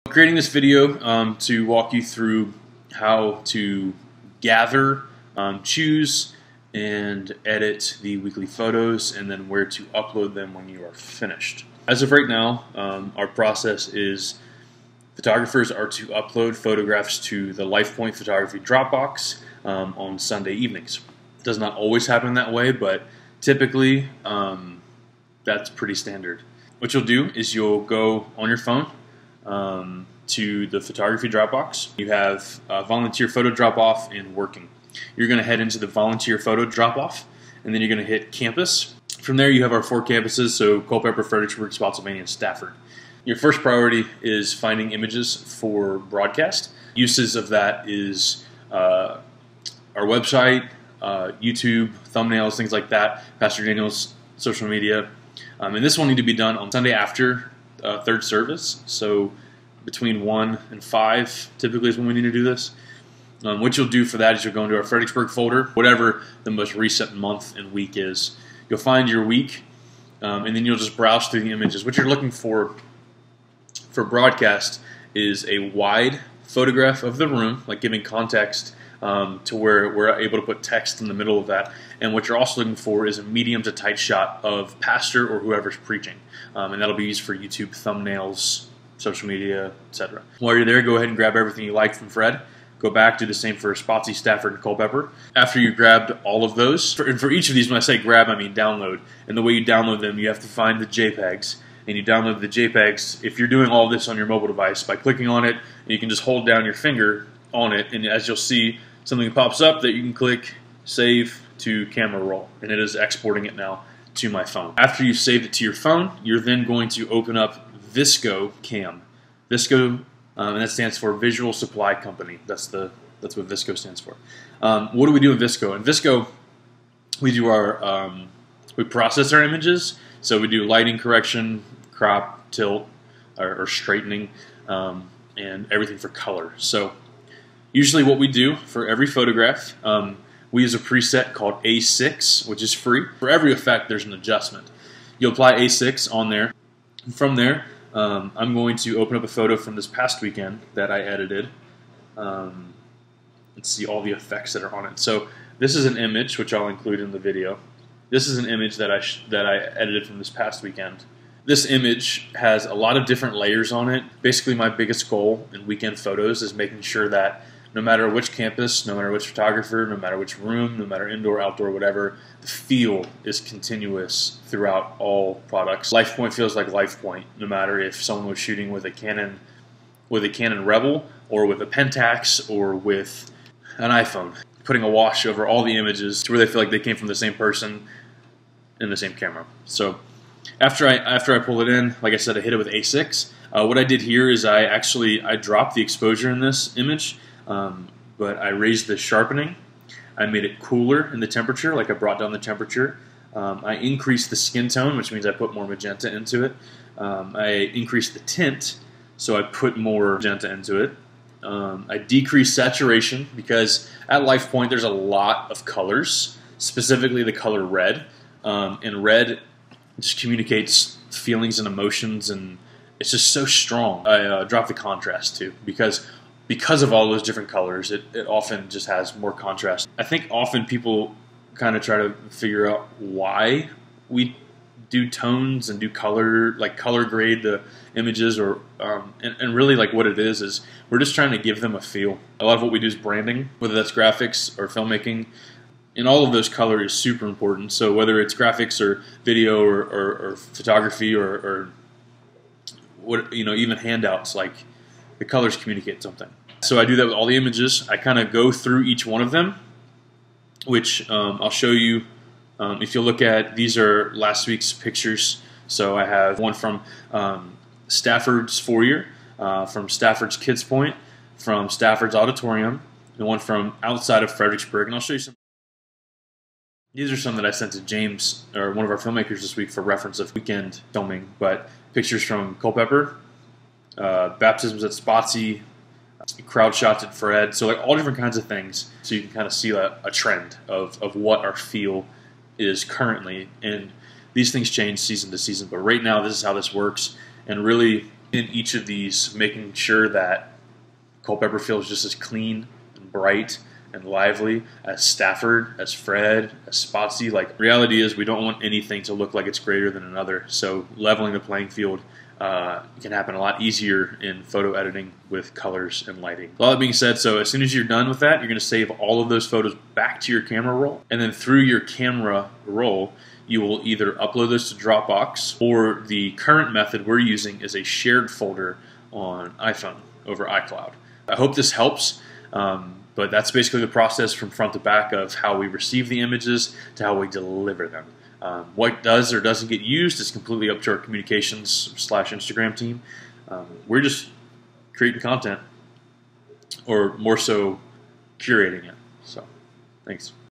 I'm creating this video to walk you through how to gather, choose, and edit the weekly photos, and then where to upload them when you are finished. As of right now, our process is photographers are to upload photographs to the LifePoint Photography Dropbox on Sunday evenings. It does not always happen that way, but typically that's pretty standard. What you'll do is you'll go on your phone to the photography Dropbox. You have volunteer photo drop-off and working. You're going to head into the volunteer photo drop-off, and then you're going to hit campus. From there you have our 4 campuses, so Culpeper, Fredericksburg, Spotsylvania, and Stafford. Your first priority is finding images for broadcast. Uses of that is our website, YouTube, thumbnails, things like that, Pastor Daniel's social media. And this will need to be done on Sunday after third service, so between 1 and 5 typically is when we need to do this. What you'll do for that is you'll go into our Fredericksburg folder, whatever the most recent month and week is. You'll find your week, and then you'll just browse through the images. What you're looking for broadcast is a wide photograph of the room, like giving context to where we're able to put text in the middle of that. And what you're also looking for is a medium to tight shot of pastor or whoever's preaching. And that'll be used for YouTube thumbnails, social media, etc. While you're there, go ahead and grab everything you like from Fred. Go back, do the same for Spotsy, Stafford, and Culpeper. After you grabbed all of those, and for each of these, when I say grab, I mean download. And the way you download them, you have to find the JPEGs. And you download the JPEGs, if you're doing all this on your mobile device, by clicking on it, and you can just hold down your finger on it, and as you'll see, something pops up that you can click Save to Camera Roll, and it is exporting it now to my phone. After you've saved it to your phone, you're then going to open up Visco Cam. Visco, and that stands for Visual Supply Company. That's what Visco stands for. What do we do in Visco? In Visco, we do we process our images. So we do lighting correction, crop, tilt, or straightening, and everything for color. So usually what we do for every photograph, we use a preset called A6, which is free. For every effect, there's an adjustment. You apply A6 on there. From there, I'm going to open up a photo from this past weekend that I edited. Let's see all the effects that are on it. So this is an image, which I'll include in the video. This is an image that I edited from this past weekend. This image has a lot of different layers on it. Basically, my biggest goal in weekend photos is making sure that no matter which campus, no matter which photographer, no matter which room, no matter indoor, outdoor, whatever, the feel is continuous throughout all products. LifePoint feels like LifePoint, no matter if someone was shooting with a Canon Rebel, or with a Pentax, or with an iPhone. Putting a wash over all the images to where they feel like they came from the same person in the same camera. So after I pull it in, like I said, I hit it with A6. What I did here is I dropped the exposure in this image, but I raised the sharpening. I made it cooler in the temperature, like I brought down the temperature. I increased the skin tone, which means I put more magenta into it. I increased the tint, so I put more magenta into it. I decreased saturation because at LifePoint there's a lot of colors, specifically the color red. And red just communicates feelings and emotions, and it's just so strong. I dropped the contrast too because of all those different colors, it often just has more contrast. I think often people kind of try to figure out why we do tones and do color, like color grade the images, or and really like what it is we're just trying to give them a feel. A lot of what we do is branding, whether that's graphics or filmmaking. And all of those color is super important. So whether it's graphics or video or photography or what, even handouts, like the colors communicate something. So I do that with all the images. I kind of go through each one of them, which I'll show you. If you look at, these are last week's pictures. So I have one from Stafford's foyer, from Stafford's Kids Point, from Stafford's Auditorium, and one from outside of Fredericksburg. And I'll show you some. These are some that I sent to James, or one of our filmmakers this week, for reference of weekend filming. But pictures from Culpeper, baptisms at Spotsy, crowd shots at Fred. So like all different kinds of things. So you can kind of see a trend of what our feel is currently. And these things change season to season. But right now, this is how this works. And really, in each of these, making sure that Culpeper feels just as clean and bright and lively as Stafford, as Fred, as Spotsy. Like, reality is we don't want anything to look like it's greater than another. So leveling the playing field can happen a lot easier in photo editing with colors and lighting. All that being said, so as soon as you're done with that, you're going to save all of those photos back to your camera roll. And then through your camera roll, you will either upload those to Dropbox, or the current method we're using is a shared folder on iPhone over iCloud. I hope this helps. But that's basically the process from front to back of how we receive the images to how we deliver them. What does or doesn't get used is completely up to our communications/Instagram team. We're just creating content, or more so curating it. So, thanks.